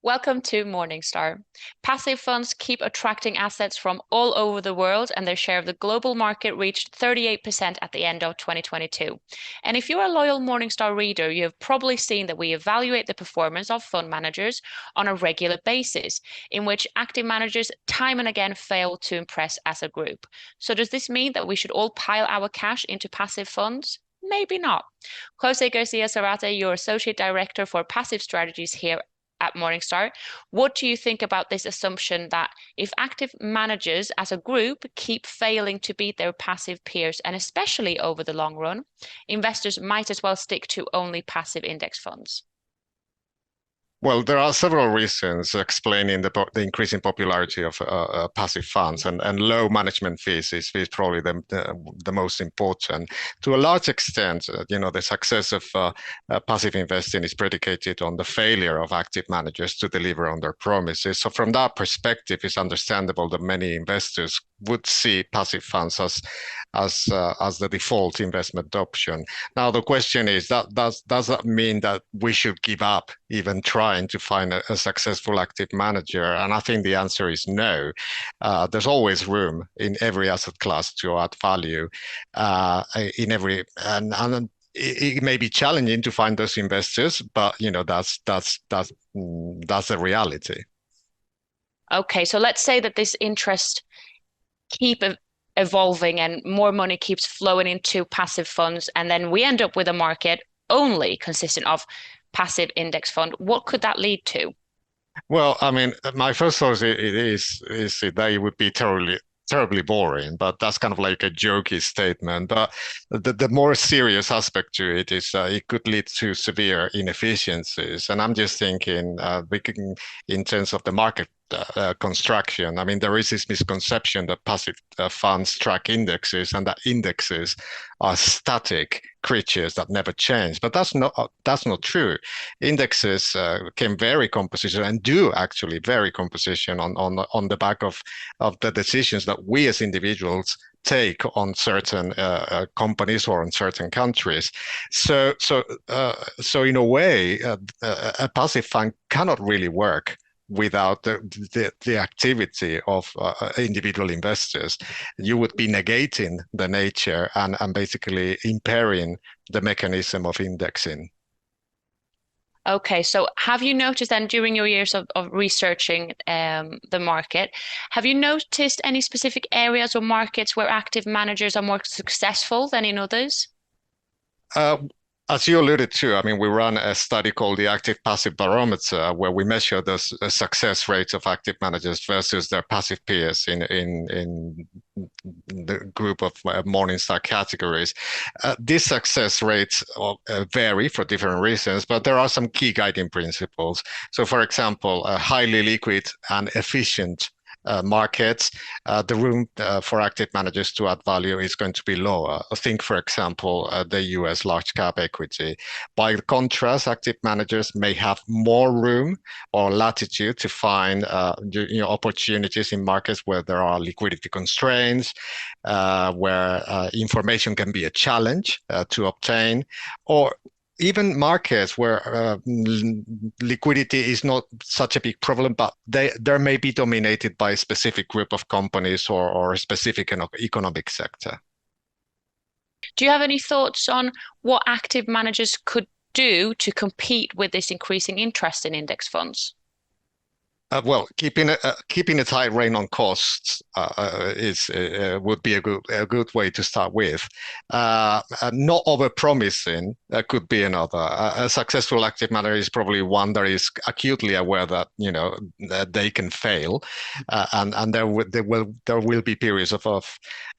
Welcome to Morningstar. Passive funds keep attracting assets from all over the world, and their share of the global market reached 38% at the end of 2022. And if you're a loyal Morningstar reader, you have probably seen that we evaluate the performance of fund managers on a regular basis, in which active managers time and again fail to impress as a group. So, does this mean that we should all pile our cash into passive funds? Maybe not. Jose Garcia-Zarate, your Associate Director for Passive Strategies here at Morningstar. What do you think about this assumption that if active managers as a group keep failing to beat their passive peers, and especially over the long run, investors might as well stick to only passive index funds? Well, there are several reasons explaining the increasing popularity of passive funds, and low management fees is probably the most important. To a large extent, the success of passive investing is predicated on the failure of active managers to deliver on their promises. So, from that perspective, it's understandable that many investors would see passive funds as the default investment option. Now, the question is that does that mean that we should give up even trying to find a successful active manager? And I think the answer is no. There's always room in every asset class to add value. In every and it may be challenging to find those investors, but that's the reality. Okay, so let's say that this interest keep evolving and more money keeps flowing into passive funds, and then we end up with a market only consistent of passive index fund. What could that lead to? Well, I mean, my first thought is that it would be terribly boring, but that's kind of like a jokey statement. But the more serious aspect to it is it could lead to severe inefficiencies. And I'm just thinking, in terms of the market construction. I mean, there is this misconception that passive funds track indexes and that indexes are static creatures that never change. But that's not true. Indexes can vary composition and do actually vary composition on the back of the decisions that we as individuals take on certain companies or on certain countries. So in a way, a passive fund cannot really work without the activity of individual investors. You would be negating the nature and basically impairing the mechanism of indexing. Okay, so have you noticed then during your years of researching the market, have you noticed any specific areas or markets where active managers are more successful than in others? Uh, as you alluded to, I mean, we run a study called the Active Passive Barometer, where we measure the success rates of active managers versus their passive peers in the group of Morningstar categories. These success rates vary for different reasons, but there are some key guiding principles. So, for example, a highly liquid and efficient markets, the room for active managers to add value is going to be lower. Think, for example, the US large cap equity. By contrast, active managers may have more room or latitude to find opportunities in markets where there are liquidity constraints, where information can be a challenge to obtain, or even markets where liquidity is not such a big problem, but there may be dominated by a specific group of companies or a specific economic sector. Do you have any thoughts on what active managers could do to compete with this increasing interest in index funds? Well, keeping a tight rein on costs is would be a good way to start with. Not over promising could be another. A successful active manager is probably one that is acutely aware that that they can fail, and there will be periods of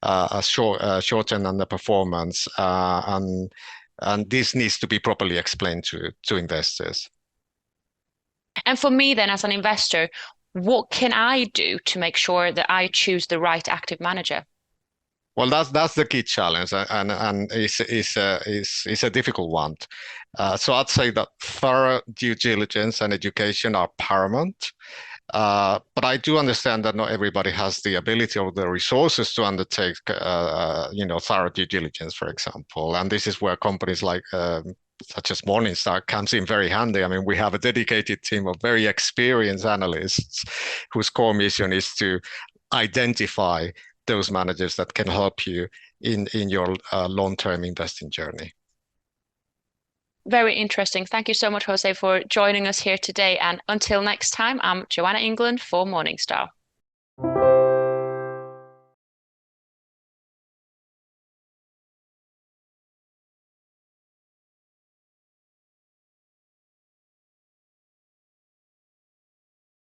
a short-term underperformance, and this needs to be properly explained to investors. And for me, then, as an investor, what can I do to make sure that I choose the right active manager? Well, that's the key challenge, and it's a difficult one. So I'd say that thorough due diligence and education are paramount. But I do understand that not everybody has the ability or the resources to undertake, thorough due diligence, for example. And this is where companies like such as Morningstar comes in very handy. I mean, we have a dedicated team of very experienced analysts whose core mission is to identify those managers that can help you in your long-term investing journey. Very interesting. Thank you so much, Jose, for joining us here today. And until next time, I'm Joanna England for Morningstar.